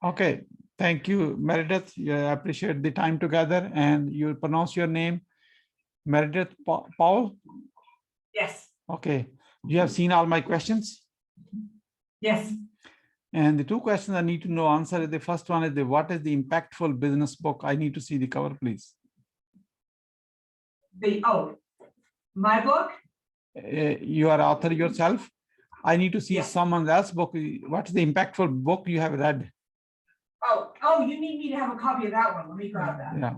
Okay, thank you, Meridith. I appreciate the time together, and you pronounce your name, Meridith Powell? Yes. Okay, you have seen all my questions? Yes. And the two questions I need to know answer. The first one is what is the impactful business book? I need to see the cover, please. My book? You are author yourself. I need to see someone else's book. What's the impactful book you have read? Oh, you need me to have a copy of that one. Let me grab that. Yeah.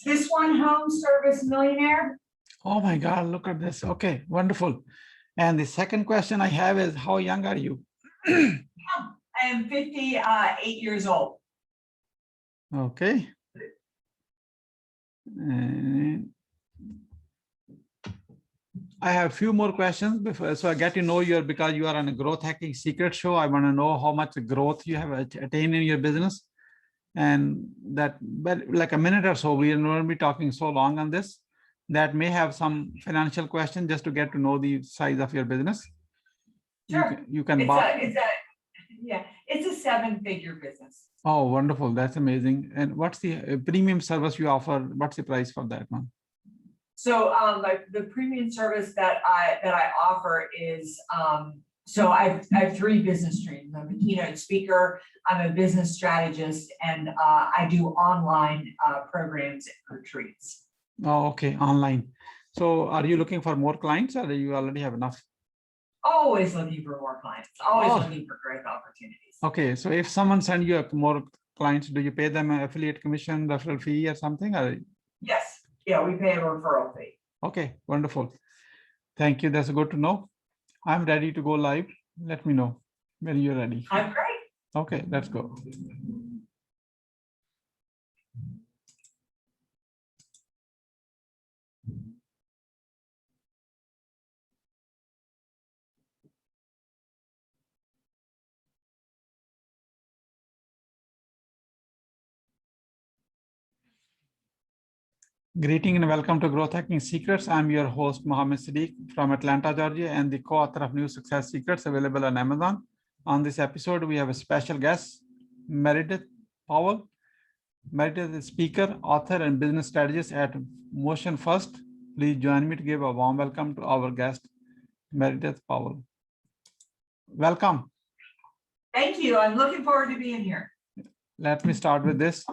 This one, Home Service Millionaire. Oh my God, look at this. Okay, wonderful. And the second question I have is, how young are you? I am 58 years old. Okay. And I have a few more questions before, so I get to know you because you are on a growth hacking secret show. I want to know how much growth you have attained in your business. And that, but like a minute or so, we are not be talking so long on this. That may have some financial question just to get to know the size of your business. Sure. You can buy. It's a 7-figure business. Oh, wonderful. That's amazing. And what's the premium service you offer? What's the price for that one? So the premium service that I offer is so I have 3 business streams. I'm a keynote speaker, I'm a business strategist, and I do online programs and retreats. Oh, okay, online. So are you looking for more clients or do you already have enough? Always looking for more clients, always looking for growth opportunities. Okay, so if someone sends you more clients, do you pay them an affiliate commission, referral fee or something? Or? Yes, yeah, we pay a referral fee. Okay, wonderful. Thank you, that's good to know. I'm ready to go live. Let me know when you're ready. I'm great. Okay, let's go. Greeting and welcome to Growth Hacking Secrets. I'm your host, Mohammed Siddique from Atlanta, Georgia, and the co-author of New Success Secrets, available on Amazon. On this episode, we have a special guest, Meridith Powell. Meridith is speaker, author, and business strategist at Motion First. Please join me to give a warm welcome to our guest, Meridith Powell. Welcome. Thank you. I'm looking forward to being here. Let me start with this.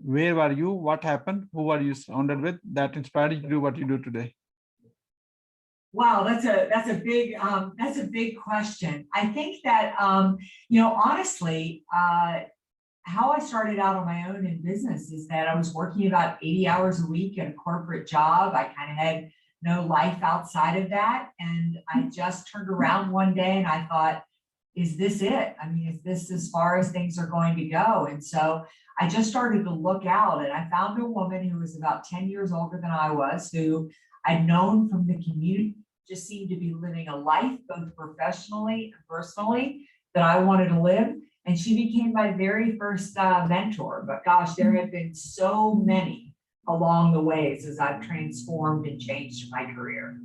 Where were you? What happened? Who were you surrounded with that inspired you to do what you do today? Wow, that's a big question. I think that honestly, how I started out on my own in business is that I was working about 80 hours a week at a corporate job. I kind of had no life outside of that, and I just turned around one day and I thought, is this it? I mean, is this as far as things are going to go? And so I just started to look out, and I found a woman who was about 10 years older than I was, who I'd known from the community, just seemed to be living a life, both professionally and personally, that I wanted to live. And she became my very first mentor. But gosh, there have been so many along the ways as I've transformed and changed my career.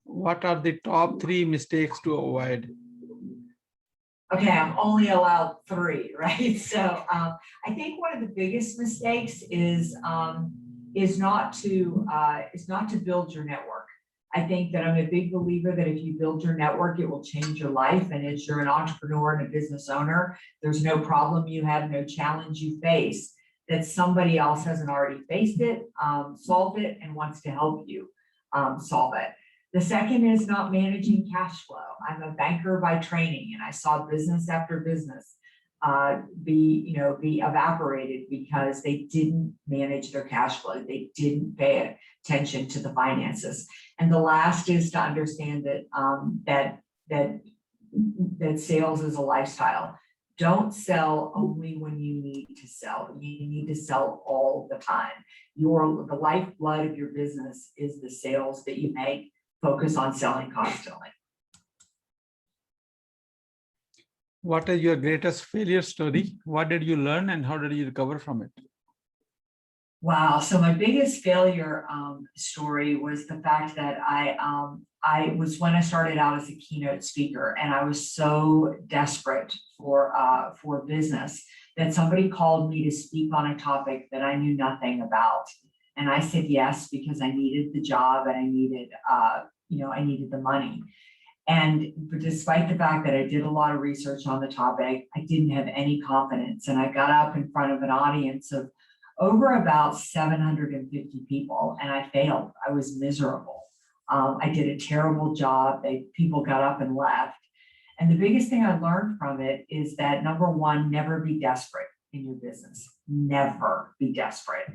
What are the top 3 mistakes to avoid? Okay, I'm only allowed 3, right? So I think one of the biggest mistakes is not to build your network. I think that I'm a big believer that if you build your network, it will change your life. And as you're an entrepreneur and a business owner, there's no problem you have, no challenge you face that somebody else hasn't already faced it, solved it, and wants to help you solve it. The second is not managing cash flow. I'm a banker by training, and I saw business after business be evaporated because they didn't manage their cash flow. They didn't pay attention to the finances. And the last is to understand that that sales is a lifestyle. Don't sell only when you need to sell. You need to sell all the time. The lifeblood of your business is the sales that you make. Focus on selling constantly. What is your greatest failure story? What did you learn and how did you recover from it? Wow. So my biggest failure story was the fact that I was when I started out as a keynote speaker, and I was so desperate for business that somebody called me to speak on a topic that I knew nothing about. And I said yes, because I needed the job and I needed the money. And despite the fact that I did a lot of research on the topic, I didn't have any confidence. And I got up in front of an audience of over about 750 people, and I failed. I was miserable. I did a terrible job. People got up and left. And the biggest thing I learned from it is that, number one, never be desperate in your business. Never be desperate.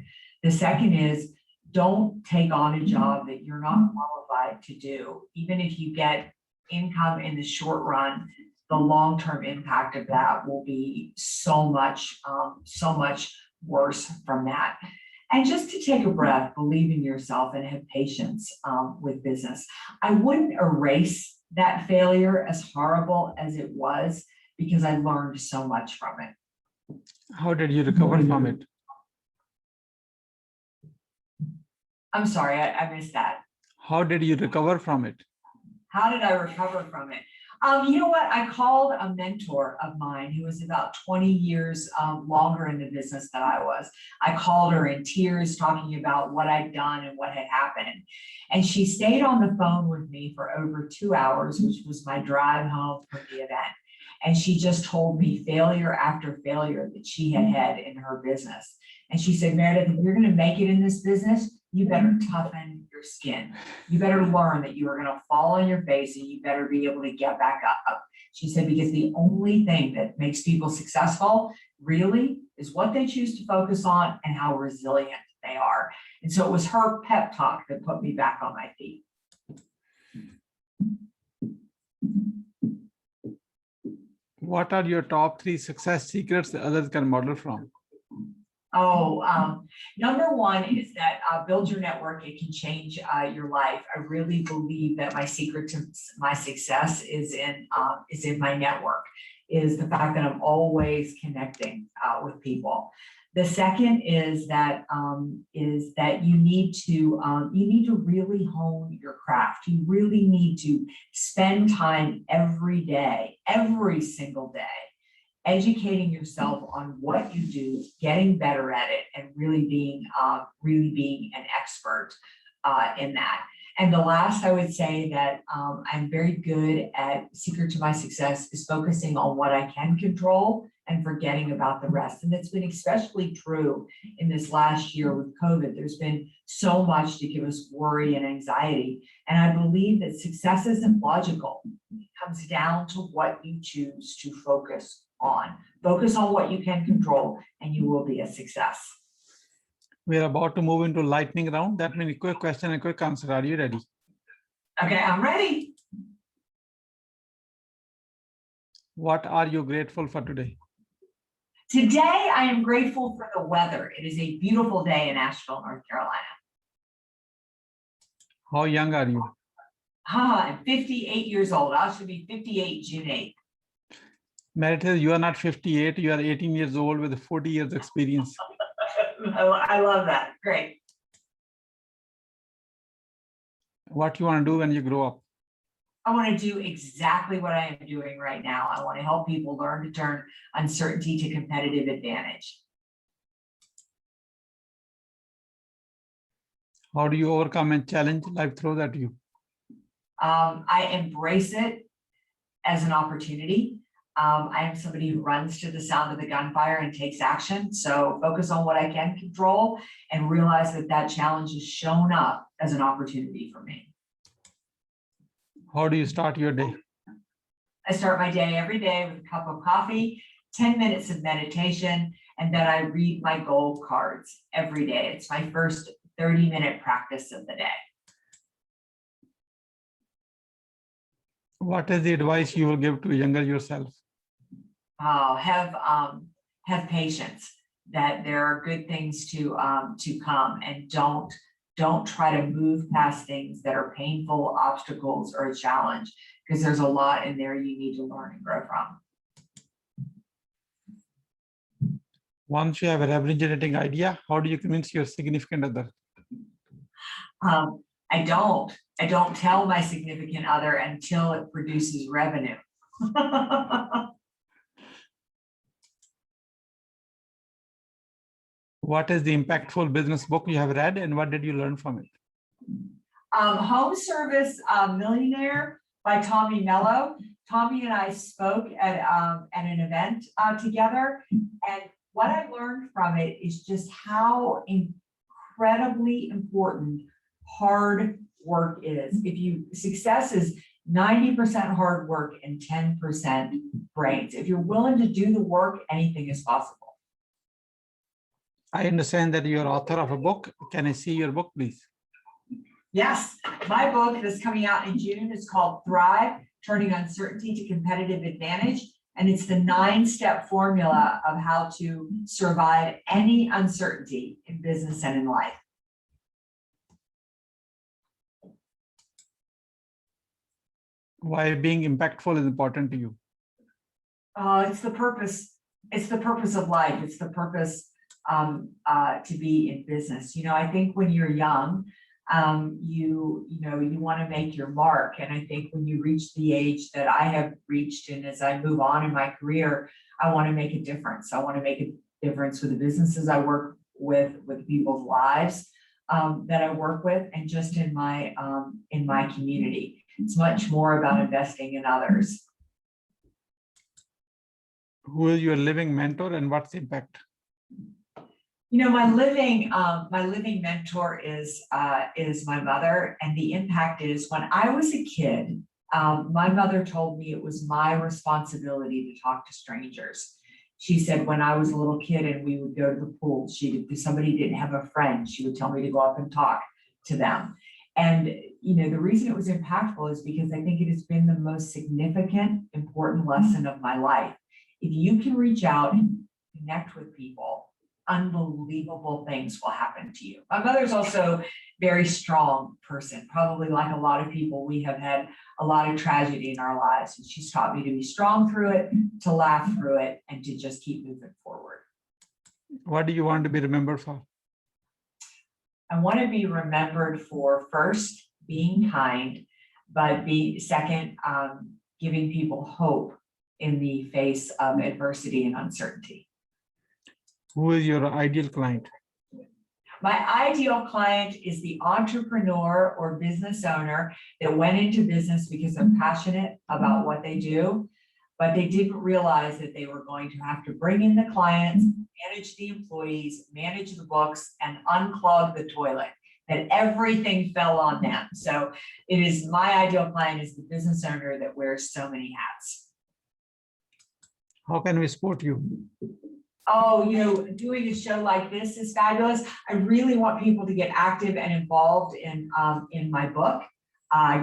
The second is, don't take on a job that you're not qualified to do. Even if you get income in the short run, the long-term impact of that will be so much worse from that. And just to take a breath, believe in yourself, and have patience with business. I wouldn't erase that failure, as horrible as it was, because I learned so much from it. How did you recover from it? I'm sorry, I missed that. How did you recover from it? How did I recover from it? You know what? I called a mentor of mine who was about 20 years longer in the business than I was. I called her in tears, talking about what I'd done and what had happened. And she stayed on the phone with me for over 2 hours, which was my drive home from the event. And she just told me failure after failure that she had had in her business. And she said, Meredith, if you're going to make it in this business, you better toughen your skin. You better learn that you are going to fall on your face, and you better be able to get back up. She said, because the only thing that makes people successful really is what they choose to focus on and how resilient they are. And so it was her pep talk that put me back on my feet. What are your top 3 success secrets that others can model from? Number one is that build your network. It can change your life. I really believe that my secret to my success is in my network, is the fact that I'm always connecting with people. The second is that you need to really hone your craft. You really need to spend time every day, every single day, educating yourself on what you do, getting better at it, and really being an expert in that. And the last, I would say that I'm very good at, secret to my success is focusing on what I can control and forgetting about the rest. And that's been especially true in this last year with COVID. There's been so much to give us worry and anxiety. And I believe that success isn't logical. It comes down to what you choose to focus on. Focus on what you can control, and you will be a success. We are about to move into lightning round. That means a quick question and quick answer. Are you ready? Okay, I'm ready. What are you grateful for today? Today, I am grateful for the weather. It is a beautiful day in Asheville, North Carolina. How young are you? I'm 58 years old. I should be 58 June 8th. Meridith, you are not 58. You are 18 years old with 40 years experience. I love that. Great. What you want to do when you grow up? I want to do exactly what I am doing right now. I want to help people learn to turn uncertainty to competitive advantage. How do you overcome and challenge life throws at you? I embrace it as an opportunity. I am somebody who runs to the sound of the gunfire and takes action. So focus on what I can control and realize that that challenge is shown up as an opportunity for me. How do you start your day? I start my day every day with a cup of coffee, 10 minutes of meditation, and then I read my goal cards every day. It's my first 30-minute practice of the day. What is the advice you will give to younger yourself? Have patience, that there are good things to come, and don't try to move past things that are painful, obstacles, or a challenge, because there's a lot in there you need to learn and grow from. Once you have a revenue-generating idea, how do you convince your significant other? I don't tell my significant other until it produces revenue. What is the impactful business book you have read, and what did you learn from it? Home Service Millionaire by Tommy Mello. Tommy and I spoke at an event together, and what I learned from it is just how incredibly important hard work is. Success is 90% hard work and 10% brains. If you're willing to do the work, anything is possible. I understand that you're author of a book. Can I see your book, please? Yes, my book that's coming out in June is called Thrive, Turning Uncertainty to Competitive Advantage. And it's the 9-step formula of how to survive any uncertainty in business and in life. Why being impactful is important to you? It's the purpose. It's the purpose of life. It's the purpose to be in business. You know, I think when you're young, you want to make your mark. And I think when you reach the age that I have reached, and as I move on in my career, I want to make a difference. I want to make a difference with the businesses I work with people's lives that I work with, and just in my community. It's much more about investing in others. Who is your living mentor, and what's the impact? You know, my living mentor is my mother, and the impact is, when I was a kid, my mother told me it was my responsibility to talk to strangers. She said when I was a little kid and we would go to the pool, if somebody didn't have a friend, she would tell me to go up and talk to them. And you know, the reason it was impactful is because I think it has been the most significant, important lesson of my life. If you can reach out and connect with people, unbelievable things will happen to you. My mother's also a very strong person. Probably like a lot of people, we have had a lot of tragedy in our lives, and she's taught me to be strong through it, to laugh through it, and to just keep moving forward. What do you want to be remembered for? I want to be remembered for, first, being kind, but second, giving people hope in the face of adversity and uncertainty. Who is your ideal client? My ideal client is the entrepreneur or business owner that went into business because they're passionate about what they do, but they didn't realize that they were going to have to bring in the clients, manage the employees, manage the books, and unclog the toilet, that everything fell on them. So it is, my ideal client is the business owner that wears so many hats. How can we support you? Oh, you know, doing a show like this is fabulous. I really want people to get active and involved in my book.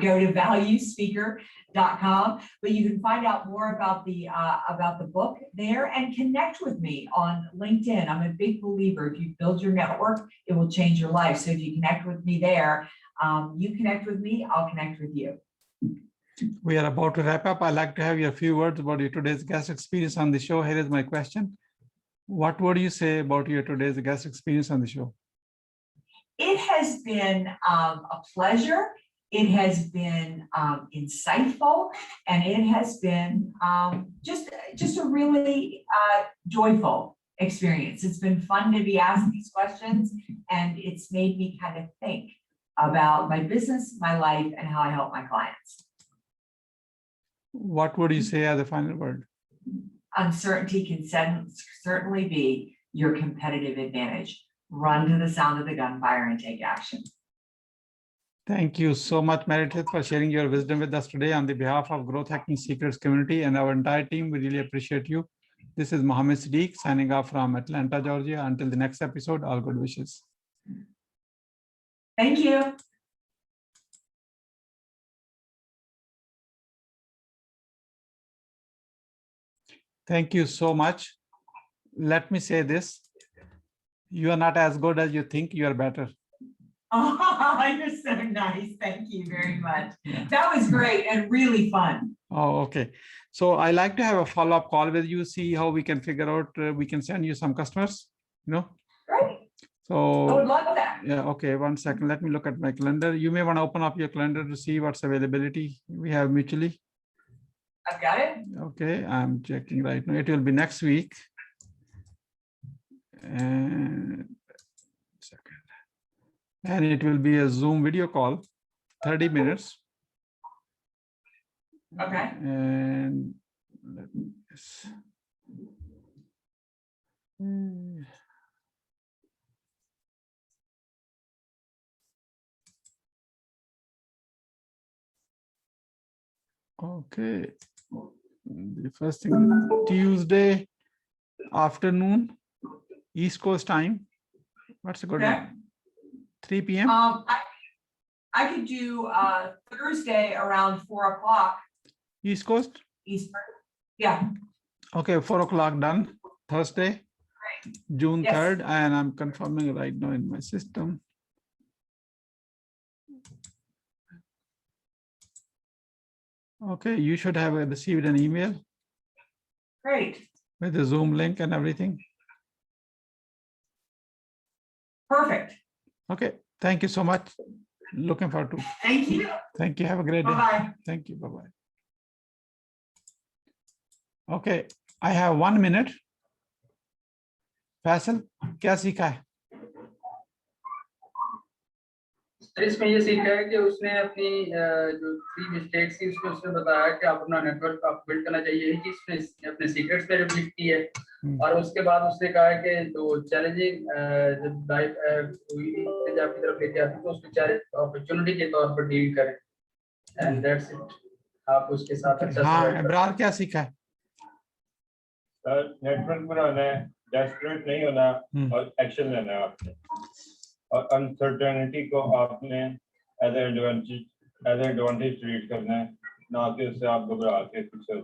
Go to valuespeaker.com, but you can find out more about the book there, and connect with me on LinkedIn. I'm a big believer. If you build your network, it will change your life. So if you connect with me there, you connect with me, I'll connect with you. We are about to wrap up. I'd like to have your few words about your today's guest experience on the show. Here is my question. What would you say about your today's guest experience on the show? It has been a pleasure. It has been insightful, and it has been just a really joyful experience. It's been fun to be asked these questions, and it's made me kind of think about my business, my life, and how I help my clients. What would you say as a final word? uncertainty can certainly be your competitive advantage. Run to the sound of the gunfire and take action. Thank you so much, Meridith, for sharing your wisdom with us today. On the behalf of Growth Hacking Secrets community and our entire team, we really appreciate you. This is Mohammed Siddique signing off from Atlanta, Georgia. Until the next episode, all good wishes. Thank you. Thank you so much. Let me say this. You are not as good as you think. You are better. Oh, you're so nice. Thank you very much. Yeah. That was great and really fun. Oh, okay. So I like to have a follow-up call with you, see how we can figure out, we can send you some customers, Great. So I would love that. yeah, okay, 1 second. Let me look at my calendar. You may want to open up your calendar to see what's availability we have mutually. I've got it. Okay, I'm checking right now. It will be next week. And it will be a Zoom video call, 30 minutes. Okay. And let me guess. Okay. The first thing, Tuesday afternoon, East Coast time. What's a good one? 3 p.m. I could do Thursday around 4 o'clock. East Coast. Eastern. Yeah. Okay, 4 o'clock done. Thursday, Great. June Yes. 3rd, and I'm confirming right now in my system. Okay, you should have received an email. Great. With the Zoom link and everything. Perfect. Okay, thank you so much. Looking forward to. Thank you. Thank you. Have a great day. Bye-bye. Thank you. Bye-bye. Okay, I have 1 minute. Faisal, क्या सीखा है? इसमें ये सीखा है कि उसने अपनी जो 3 मिस्टेक्स थी उसमें उसने बताया कि आप अपना नेटवर्क आप बिल्ड करना चाहिए, यही चीज उसने अपने सीक्रेट्स पे रिपीट की है। और उसके बाद उसने कहा है कि जो चैलेंजिंग जब लाइफ हुई थी आपकी तरफ लेके आती तो उसको चैलेंज अपॉर्चुनिटी के तौर पर डील करें। And that's it. आप उसके साथ अच्छा हाँ, इब्रार क्या सीखा है? सर नेटवर्क बनाना है, डेस्परेट नहीं होना और एक्शन लेना है आपने, और अनसर्टेनिटी को आपने एज एडवांटेज ट्रीट करना है, ना कि उससे आप घबरा के पीछे हो।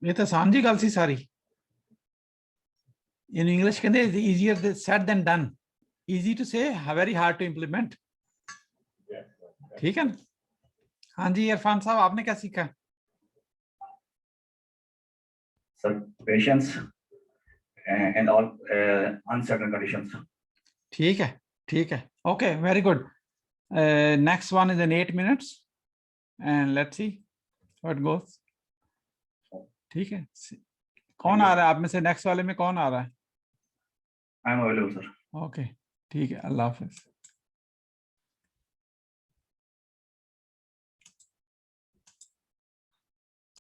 ये तो आसान जी गल सी सारी। In English कहते हैं easier said than done, easy to say, very hard to implement। ठीक है ना? हाँ जी इरफान साहब, आपने क्या सीखा? Sir, patience and all uncertain conditions. ठीक है, ठीक है। Okay, very good. Next one is in 8 minutes, and let's see what goes. ठीक है। कौन आ रहा है आप में से? नेक्स्ट वाले में कौन आ रहा है? I am available, sir. Okay, ठीक है। अल्लाह हाफिज।